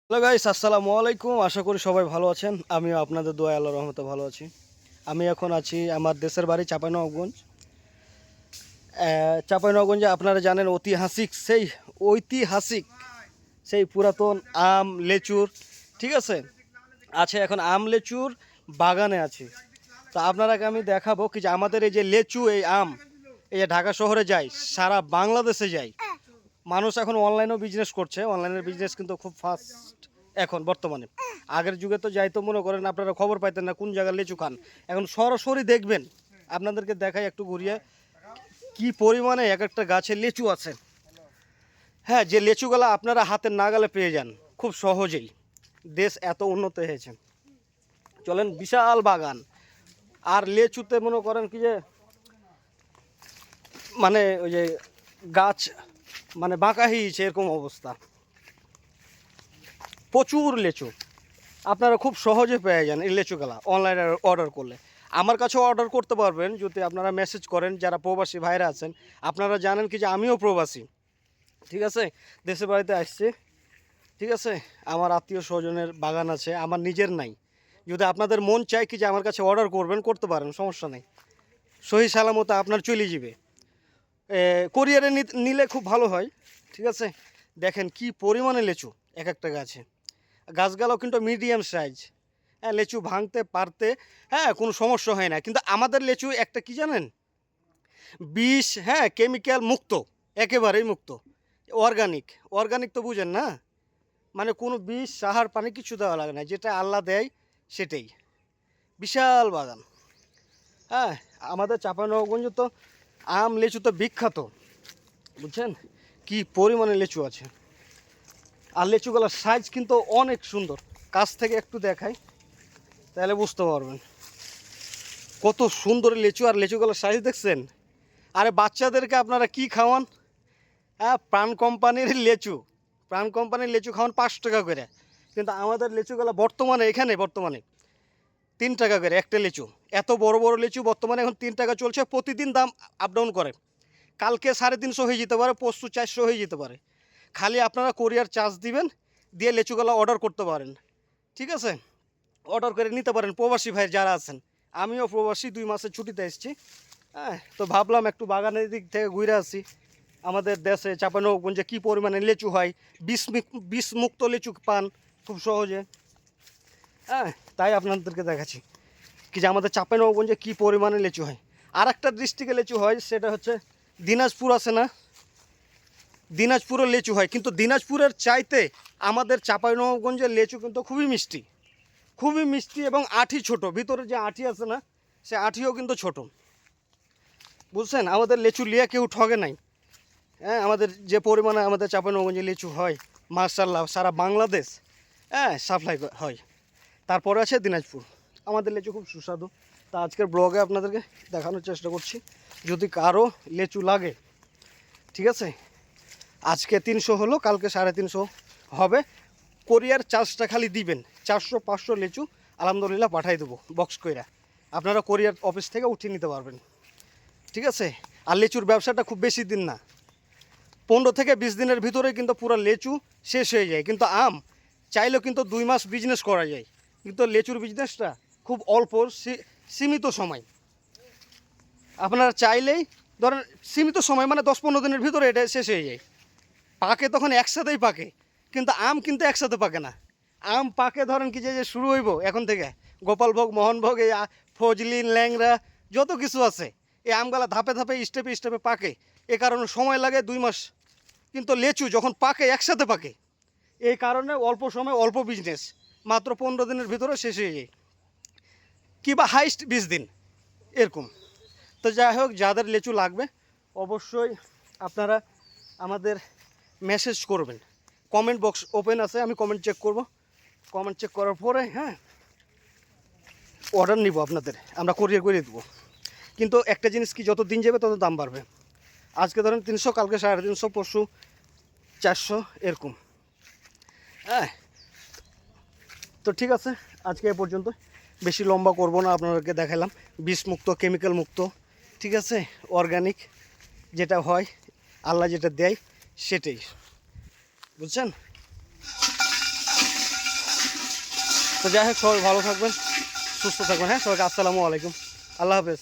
Hello guys, আসসালামু আলাইকুম। আশা করি সবাই ভালো আছেন। আমিও আপনাদের দোয়ায় আল্লাহর রহমতে ভালো আছি। আমি এখন আছি আমার দেশের বাড়ি চাঁপাইনবাবগঞ্জ। চাঁপাইনবাবগঞ্জে আপনারা জানেন ঐতিহাসিক সেই পুরাতন আম লেচুর, ঠিক আছে, এখন আম লেচুর বাগানে আছি। তো আপনারাকে আমি দেখাবো কি যে আমাদের এই যে লেচু, এই আম, এই যে ঢাকা শহরে যায়, সারা বাংলাদেশে যায়। মানুষ এখন অনলাইনেও বিজনেস করছে। অনলাইনের বিজনেস কিন্তু খুব ফাস্ট এখন বর্তমানে। আগের যুগে তো যাইতো, মনে করেন আপনারা খবর পাইতেন না কোন জায়গায় লিচু খান। এখন সরাসরি দেখবেন। আপনাদেরকে দেখাই একটু ঘুরিয়ে কি পরিমাণে এক একটা গাছে লিচু আছে। হ্যাঁ, যে লিচুগুলা আপনারা হাতের নাগালে পেয়ে যান খুব সহজেই। দেশ এত উন্নত হয়েছে, চলেন, বিশাল বাগান। আর লেচুতে মনে করেন কি যে মানে ওই যে গাছ মানে বাঁকা হয়েছে এরকম অবস্থা। প্রচুর লেচু আপনারা খুব সহজে পেয়ে যান এই লেচুগুলা অনলাইনে অর্ডার করলে। আমার কাছেও অর্ডার করতে পারবেন যদি আপনারা মেসেজ করেন, যারা প্রবাসী ভাইরা আছেন। আপনারা জানেন কি যে আমিও প্রবাসী, ঠিক আছে, দেশের বাড়িতে আসছি, ঠিক আছে। আমার আত্মীয় স্বজনের বাগান আছে, আমার নিজের নাই। যদি আপনাদের মন চায় কি যে আমার কাছে অর্ডার করবেন, করতে পারেন, সমস্যা নেই। সহি সালামতে আপনার চলে যাবে। কোরিয়ারে নিলে খুব ভালো হয়, ঠিক আছে। দেখেন কি পরিমাণে লেচু এক একটা গাছে। গাছগুলো কিন্তু মিডিয়াম সাইজ। হ্যাঁ, লেচু ভাঙতে পারতে, হ্যাঁ, কোনো সমস্যা হয় না। কিন্তু আমাদের লেচু একটা কি জানেন, বিষ, হ্যাঁ, কেমিক্যাল মুক্ত, একেবারেই মুক্ত, অর্গানিক। অর্গানিক তো বুঝেন না, মানে কোনো বিষ, সাহার, পানি কিছু দেওয়া লাগে না, যেটা আল্লাহ দেয় সেটাই। বিশাল বাগান। হ্যাঁ, আমাদের চাঁপাইনবাবগঞ্জ তো আম লেচু তো বিখ্যাত, বুঝছেন কি পরিমাণে লেচু আছে। আর লেচুগুলোর সাইজ কিন্তু অনেক সুন্দর। কাছ থেকে একটু দেখাই তাহলে বুঝতে পারবেন কত সুন্দর লেচু। আর লেচুগুলোর সাইজ দেখছেন? আরে বাচ্চাদেরকে আপনারা কি খাওয়ান? হ্যাঁ, প্রাণ কোম্পানির লেচু। প্রাণ কোম্পানির লেচু খাওয়ান 5 টাকা করে। কিন্তু আমাদের লেচুগুলো বর্তমানে 3 টাকা করে একটা লেচু। এত বড় বড় লেচু বর্তমানে এখন 3 টাকা চলছে। প্রতিদিন দাম আপ ডাউন করে। কালকে 350 হয়ে যেতে পারে, পরশু 400 হয়ে যেতে পারে। খালি আপনারা কোরিয়ার চার্জ দিবেন, দিয়ে লেচুগুলো অর্ডার করতে পারেন, ঠিক আছে। অর্ডার করে নিতে পারেন প্রবাসী ভাই যারা আছেন। আমিও প্রবাসী, 2 মাসের ছুটিতে এসেছি। হ্যাঁ, তো ভাবলাম একটু বাগানের দিক থেকে ঘুরে আসি। আমাদের দেশে চাঁপাইনবাবগঞ্জে কী পরিমাণে লিচু হয়, বিষমুক্ত লিচু পান খুব সহজে। হ্যাঁ, তাই আপনাদেরকে দেখাচ্ছি কি যে আমাদের চাঁপাইনবাবগঞ্জে কী পরিমাণে লিচু হয়। আর একটা ডিস্ট্রিক্টে লিচু হয়, সেটা হচ্ছে দিনাজপুর আছে না, দিনাজপুরের লিচু হয়। কিন্তু দিনাজপুরের চাইতে আমাদের চাঁপাইনবাবগঞ্জের লিচু কিন্তু খুবই মিষ্টি, খুবই মিষ্টি, এবং আঁঠি ছোট। ভিতরে যে আঁঠি আছে না, সে আঁঠিও কিন্তু ছোট, বুঝছেন। আমাদের লিচু লিয়ে কেউ ঠগে নাই। হ্যাঁ, আমাদের যে পরিমাণে আমাদের চাঁপাইনবাবগঞ্জে লিচু হয়, মার্শাল্লাহ, সারা বাংলাদেশ, হ্যাঁ, সাপ্লাই হয়। তারপরে আছে দিনাজপুর। আমাদের লিচু খুব সুস্বাদু। তা আজকের ব্লগে আপনাদেরকে দেখানোর চেষ্টা করছি। যদি কারো লিচু লাগে, ঠিক আছে, আজকে 300 হলো, কালকে 350 হবে। কোরিয়ার চার্জটা খালি দিবেন। 400-500 লিচু আলহামদুলিল্লাহ পাঠাই দেবো বক্স কইরা। আপনারা কোরিয়ার অফিস থেকে উঠিয়ে নিতে পারবেন, ঠিক আছে। আর লিচুর ব্যবসাটা খুব বেশি দিন না, 15 থেকে 20 দিনের ভিতরে কিন্তু পুরো লিচু শেষ হয়ে যায়। কিন্তু আম চাইলেও কিন্তু 2 মাস বিজনেস করা যায়। কিন্তু লিচুর বিজনেসটা খুব অল্প, সীমিত সময়। আপনারা চাইলেই ধরেন সীমিত সময়, মানে 10-15 দিনের ভিতরে এটা শেষ হয়ে যায়। পাকে তখন একসাথেই পাকে। কিন্তু আম কিন্তু একসাথে পাকে না। আম পাকে ধরেন কি যে শুরু হইব এখন থেকে, গোপালভোগ, মোহনভোগ, এই ফজলিন, ল্যাংড়া, যত কিছু আছে, এই আমগুলা ধাপে ধাপে, স্টেপে স্টেপে পাকে। এ কারণে সময় লাগে 2 মাস। কিন্তু লেচু যখন পাকে, একসাথে পাকে, এই কারণে অল্প সময়, অল্প বিজনেস, মাত্র 15 দিনের ভিতরে শেষ হয়ে যায়, কিংবা হাইস্ট 20 দিন এরকম। তো যাই হোক, যাদের লিচু লাগবে অবশ্যই আপনারা আমাদের মেসেজ করবেন। কমেন্ট বক্স ওপেন আছে, আমি কমেন্ট চেক করব। কমেন্ট চেক করার পরে, হ্যাঁ, অর্ডার নিব, আপনাদের আমরা কোরিয়ার করে দেবো। কিন্তু একটা জিনিস কি, যত দিন যাবে তত দাম বাড়বে। আজকে ধরেন 300, কালকে 350, পরশু 400, এরকম। হ্যাঁ, তো ঠিক আছে, আজকে এ পর্যন্ত। বেশি লম্বা করব না, আপনাদেরকে দেখালাম বিষমুক্ত, কেমিক্যাল মুক্ত, ঠিক আছে, অর্গানিক যেটা হয়, আল্লাহ যেটা দেয় সেটাই, বুঝছেন। তো যাই হোক, সবাই ভালো থাকবেন, সুস্থ থাকবেন। হ্যাঁ, সবাইকে আসসালামু আলাইকুম, আল্লাহ হাফেজ।